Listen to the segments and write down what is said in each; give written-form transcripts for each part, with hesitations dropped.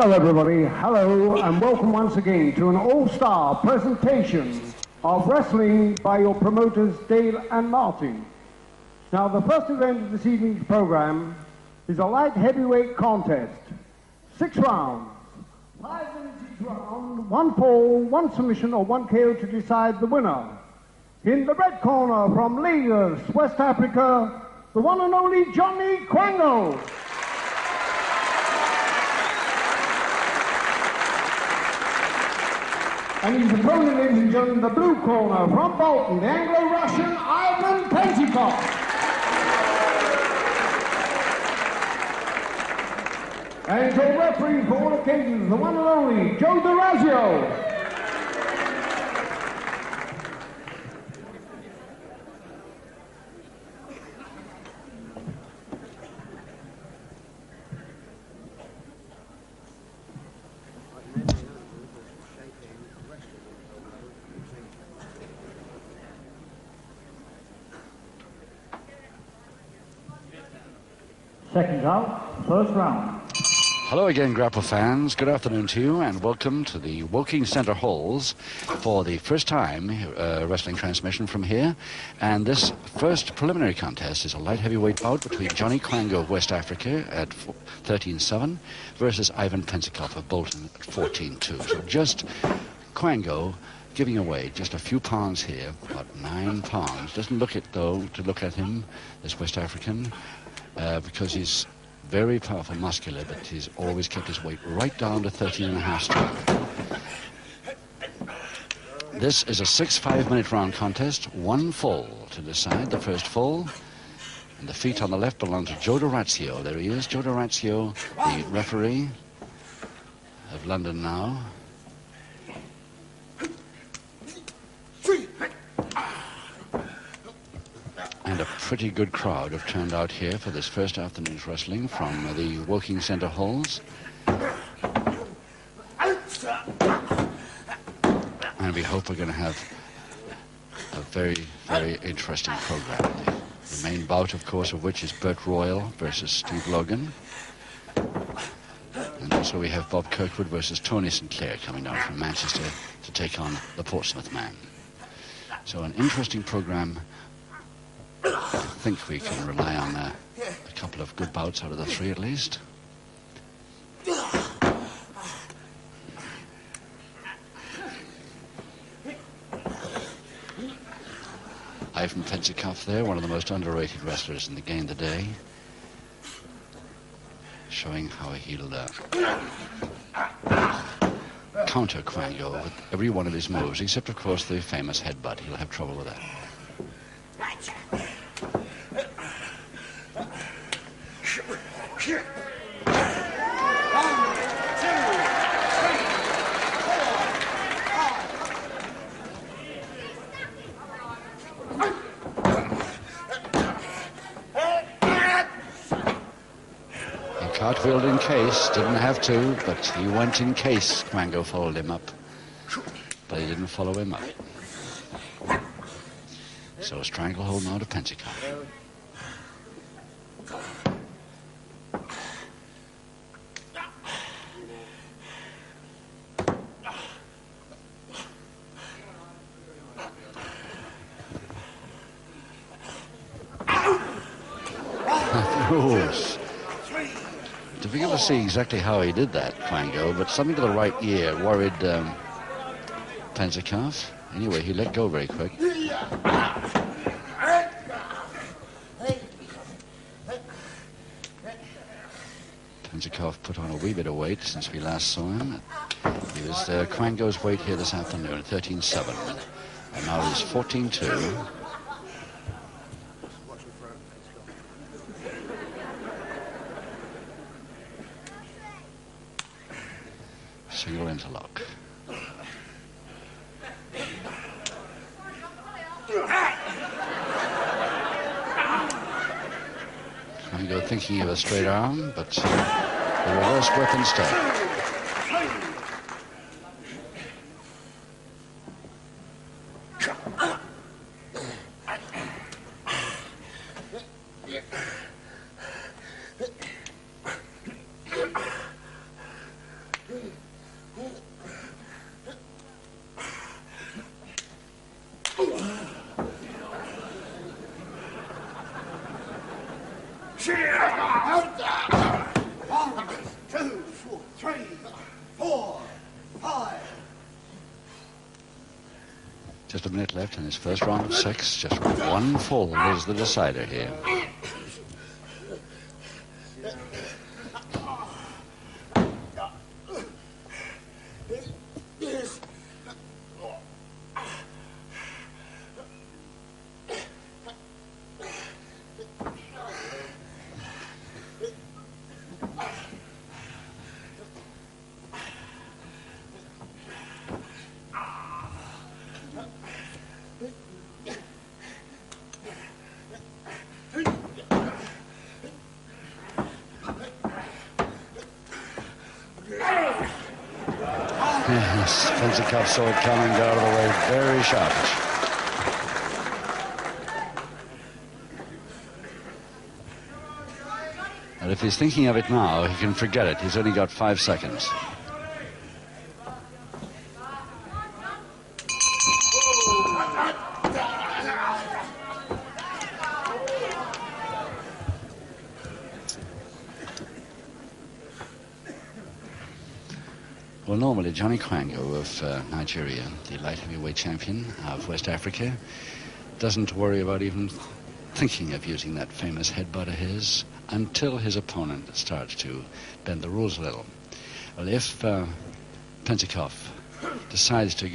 Hello everybody, hello and welcome once again to an all-star presentation of wrestling by your promoters Dale and Martin. Now the first event of this evening's program is a light heavyweight contest. 6 rounds, 5 minutes each round, 1 fall, 1 submission or 1 KO to decide the winner. In the red corner from Lagos, West Africa, the one and only Johnny Kwango. And his opponent, ladies and gentlemen, the blue corner from Bolton, the Anglo-Russian Ivan Penzecoff. And your referee for all occasions, the one and only Joe DeRazio. Seconds out, first round. Hello again, Grapple fans. Good afternoon to you, and welcome to the Woking Centre Halls for the first time wrestling transmission from here. And this first preliminary contest is a light heavyweight bout between Johnny Kwango of West Africa at 13-7 versus Ivan Penzecoff of Bolton at 14-2. So just Kwango giving away just a few pounds here, about 9 pounds. Doesn't look it, though, to look at him, this West African, because he's very powerful, muscular, but he's always kept his weight right down to 13.5 stone. This is a 6-5-minute round contest, 1 fall to decide the first fall. And the feet on the left belong to Joe DeRazio. There he is, Joe DeRazio, the referee of London now. And a pretty good crowd have turned out here for this first afternoon's wrestling from the Woking Centre Halls. And we hope we're going to have a very, very interesting program. The main bout, of course, of which is Burt Royal versus Steve Logan. And also we have Bob Kirkwood versus Tony Sinclair coming down from Manchester to take on the Portsmouth man. So an interesting program. I think we can rely on a couple of good bouts out of the 3 at least. Ivan Penzecoff there, one of the most underrated wrestlers in the game today, showing how he'll counter Kwango with every one of his moves, except of course the famous headbutt. He'll have trouble with that. Cartwheeled in case, didn't have to, but he went in case Kwango followed him up. But he didn't follow him up. So a stranglehold now to Penzecoff. Difficult to see exactly how he did that, Kwango, but something to the right ear worried Penzecoff. Anyway, he let go very quick. Penzecoff put on a wee bit of weight since we last saw him. He was Kwango's weight here this afternoon, 13-7, and now he's 14-2. Single interlock. Kwango thinking of a straight arm, but the reverse whip instead. Just a minute left in his first round of 6. Just one fall is the decider here. Yes, Penzecoff saw it coming, got out of the way very sharpish. And if he's thinking of it now, he can forget it. He's only got 5 seconds. Well, normally Johnny Kwango of Nigeria, the light heavyweight champion of West Africa, doesn't worry about even thinking of using that famous headbutt of his until his opponent starts to bend the rules a little. Well, if Penzecoff decides to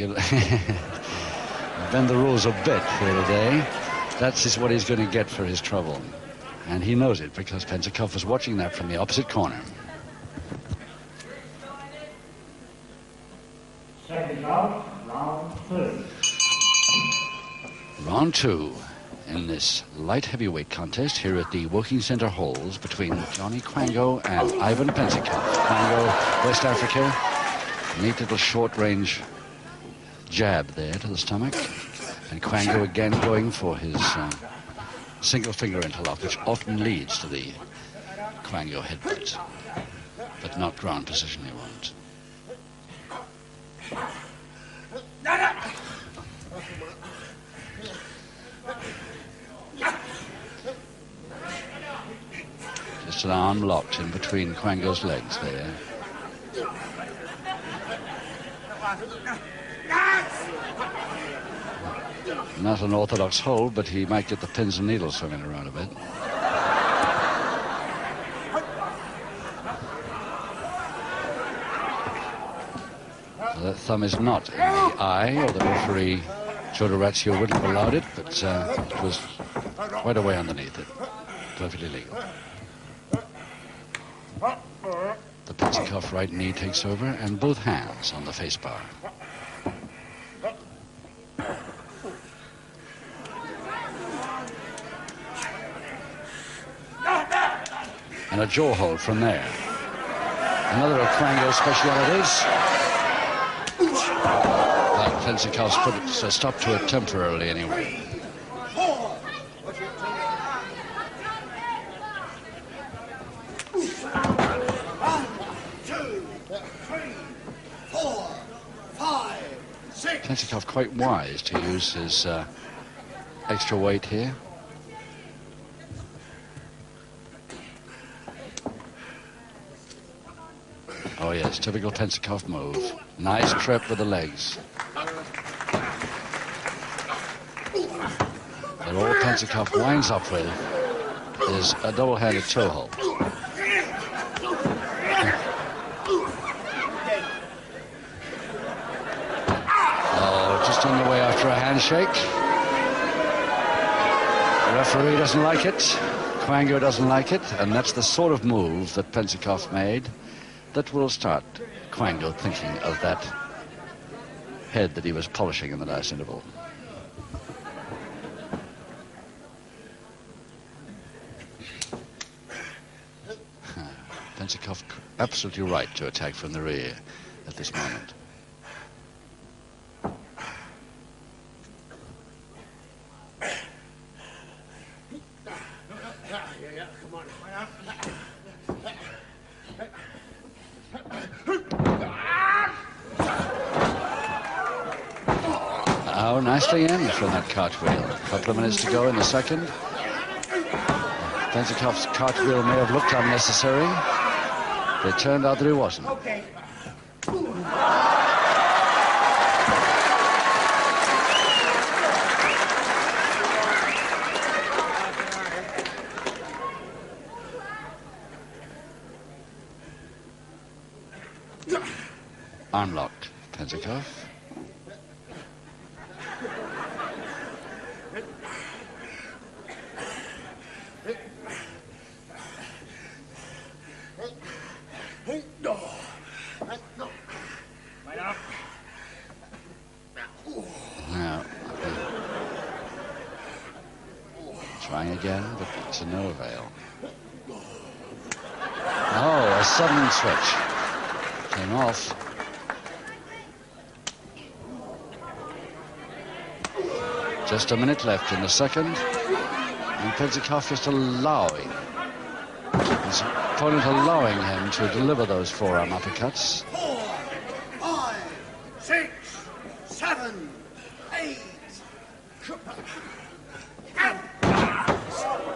bend the rules a bit here today, that's just what he's going to get for his trouble. And he knows it because Penzecoff was watching that from the opposite corner. Second round, round 2. Round 2 in this light heavyweight contest here at the Woking Centre Halls between Johnny Kwango and Ivan Penzecoff. Kwango, West Africa, neat little short-range jab there to the stomach. And Kwango again going for his single finger interlock, which often leads to the Kwango headbutt, but not ground position he wants. Just an arm locked in between Kwango's legs there. Not an orthodox hold, but he might get the pins and needles swinging around a bit. So that thumb is not in the eye, or the referee, Chodoratio, wouldn't have allowed it, but it was quite away underneath it. Perfectly legal. The Penzecoff right knee takes over, and both hands on the face bar. And a jaw hold from there. Another of Kwango's specialities. But Penzecoff's put a stop to it temporarily anyway. Penzecoff quite wise to use his extra weight here. Oh yes, typical Penzecoff move. Nice trip with the legs. But all Penzecoff winds up with is a double-handed toe hold. Oh, just on the way after a handshake. The referee doesn't like it. Kwango doesn't like it. And that's the sort of move that Penzecoff made that will start Kwango thinking of that head that he was polishing in the last interval. Penzecoff absolutely right to attack from the rear at this moment. Oh, nicely in from that cartwheel. A couple of minutes to go in the second. Penzecoff's cartwheel may have looked unnecessary. It turned out that it wasn't. arm lock, Penzecoff. Now, trying again, but to no avail. Oh, a sudden switch. Came off. Just a minute left in the second. And Penzecoff just allowing his opponent allowing him to deliver those forearm uppercuts. 4, 5, 6, 7, 8.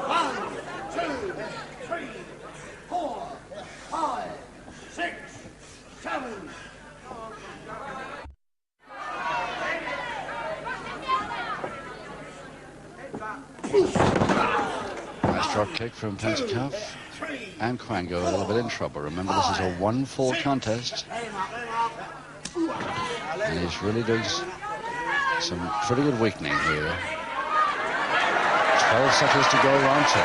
1, 2, 3, 4, 5, 6, 7. Nice drop kick from Penzecoff. And Kwango a little bit in trouble. Remember, this is a one-fall contest. And he's really doing some pretty good weakening here. 12 seconds to go, round 2.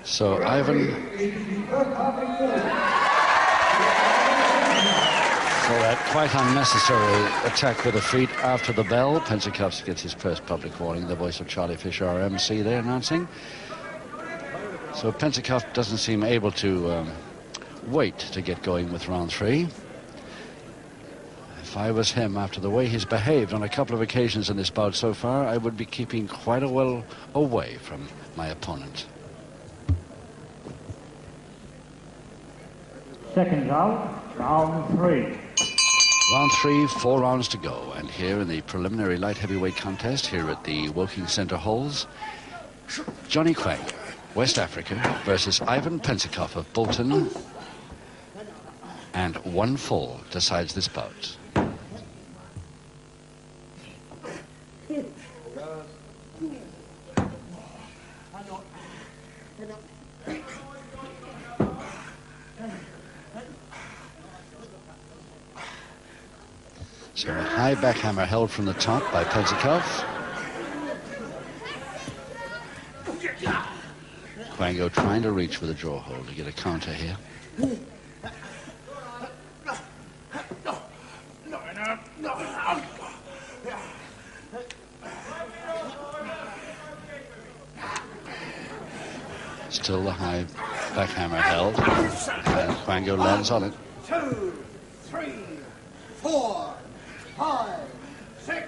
So Ivan, for that quite unnecessary attack with the feet after the bell, Penzecoff gets his first public warning. The voice of Charlie Fisher, our MC, there announcing. So Penzecoff doesn't seem able to wait to get going with round 3. If I was him, after the way he's behaved on a couple of occasions in this bout so far, I would be keeping quite a well away from my opponent. Second out, round 3. Round 3, 4 rounds to go. And here in the preliminary light heavyweight contest here at the Woking Centre Halls, Johnny Kwango, West Africa, versus Ivan Penzecoff of Bolton. And 1 fall decides this bout. So a high backhammer held from the top by Penzecoff. Kwango trying to reach with a jaw hold to get a counter here. Still the high backhammer held, and Kwango lands on it. 2, 3, 4, 5, 6.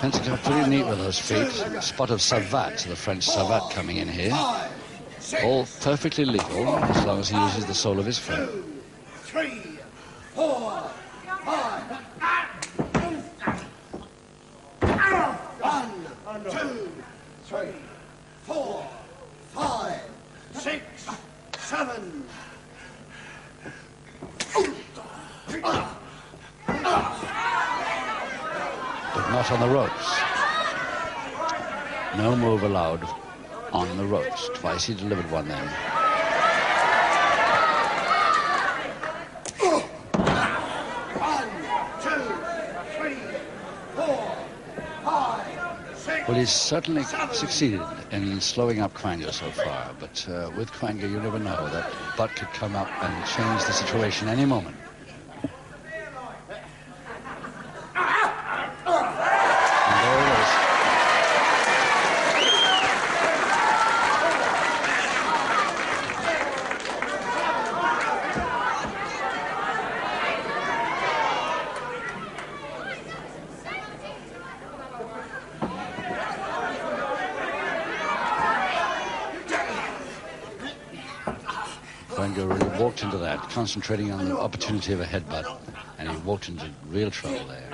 Penzecoff pretty neat with those feet. A spot of savate, the French savate coming in here. All perfectly legal as long as he uses the sole of his foot. 2, 3, 4, 5. 1, 2, 3, 4, 5, 6, 7. But not on the ropes. No move allowed on the ropes. Twice he delivered one then. 1, 2, 3, 4, 5, 6. Well, he's certainly succeeded in slowing up Kwango so far, but with Kwango you never know. That butt could come up and change the situation any moment. And there it is. Kwango really walked into that, concentrating on the opportunity of a headbutt, and he walked into real trouble there.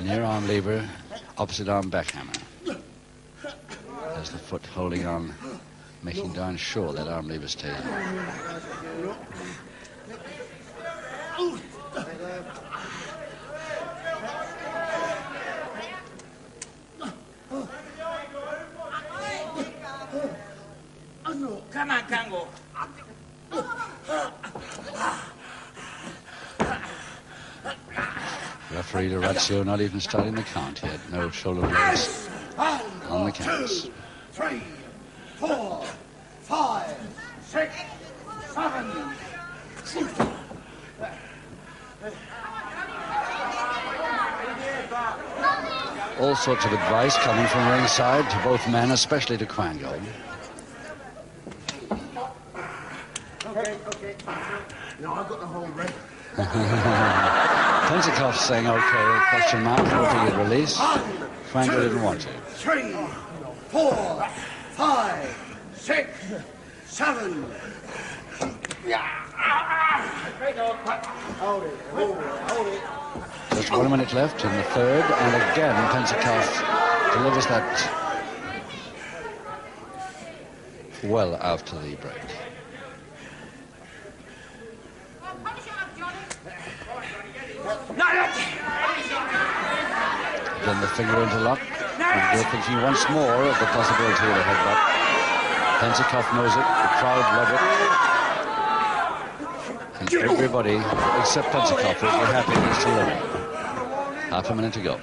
Near arm lever, opposite arm backhammer. As the foot holding on, making darn sure that arm lever stays on. Come on, Kwango. Referee Orazio not even starting the count yet. No shoulder blades on the canvas. 2, 3, 4, 5, 6, 7. All sorts of advice coming from ringside to both men, especially to Kwango. Okay. No, I've got the whole red. Penzecoff saying, okay, question mark, hoping he'd release. Kwango didn't want to. 3, 4, 5, 6, 7. Hold it. Just 1 minute left in the third, and again Penzecoff delivers that well after the break. Then the finger interlock, and we're thinking once more of the possibility of a headbutt. Penzecoff knows it, the crowd love it. And everybody, except Penzecoff, will be happy he's delivering. Half a minute to go.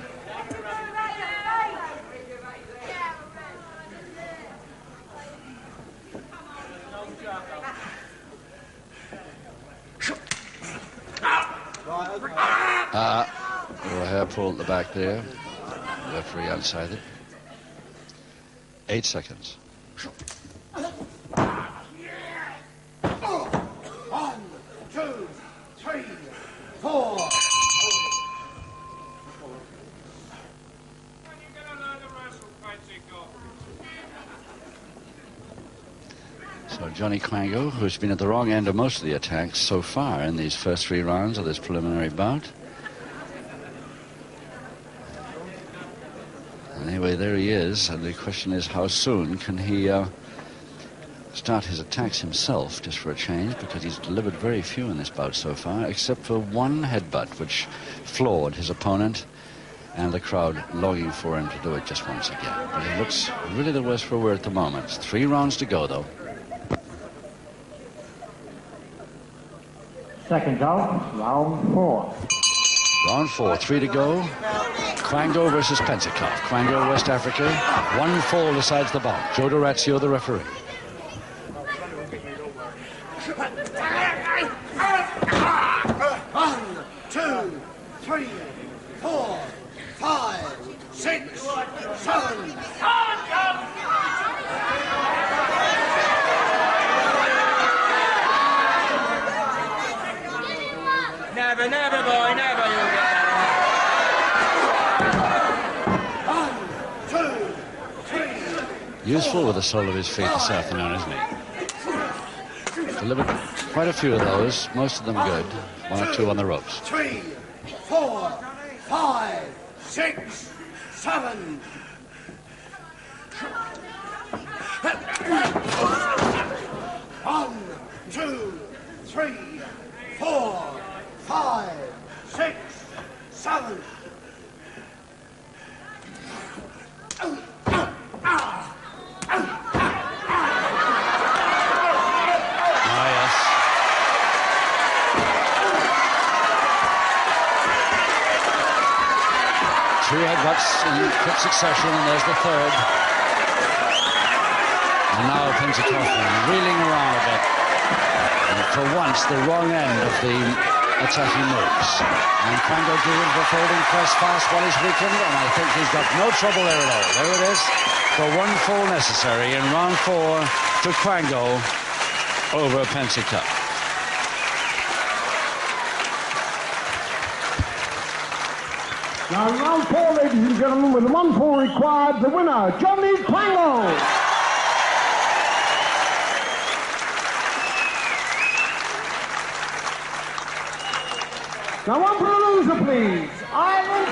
Little hair pull at the back there. Referee outside it. 8 seconds. 1, 2, 3, 4. So Johnny Kwango, who's been at the wrong end of most of the attacks so far in these first 3 rounds of this preliminary bout. Anyway, there he is, and the question is how soon can he start his attacks himself, just for a change, because he's delivered very few in this bout so far, except for one headbutt, which floored his opponent, and the crowd longing for him to do it just once again. But he looks really the worse for wear at the moment. 3 rounds to go, though. Seconds out, round 4. Round 4, 3 to go. Kwango versus Penzecoff. Kwango, West Africa. 1 fall decides the bout. Joe Dorazio, the referee. 1, 2, 3, 4, 5, 6, 7. Never, boy, never you'll get that. 1, 2, 3. Useful with the sole of his feet this afternoon, isn't he? Delivered quite a few of those, most of them good. 1 or 2 on the ropes. 3, 4, 5, 6, 7. 1, 2, 3, 4, 5, 6, 7. Two headbutts in quick succession, and there's the third. And now Penzecoff reeling around a bit. And for once, the wrong end of the attacking moves. And Kwango doing the folding press fast while he's weakened, and I think he's got no trouble there at all. There it is. For 1 fall necessary in round 4 to Kwango over Penzecoff. Now, in round 4, ladies and gentlemen, with 1 fall required, the winner, Johnny Kwango. Now one for the loser, please. Island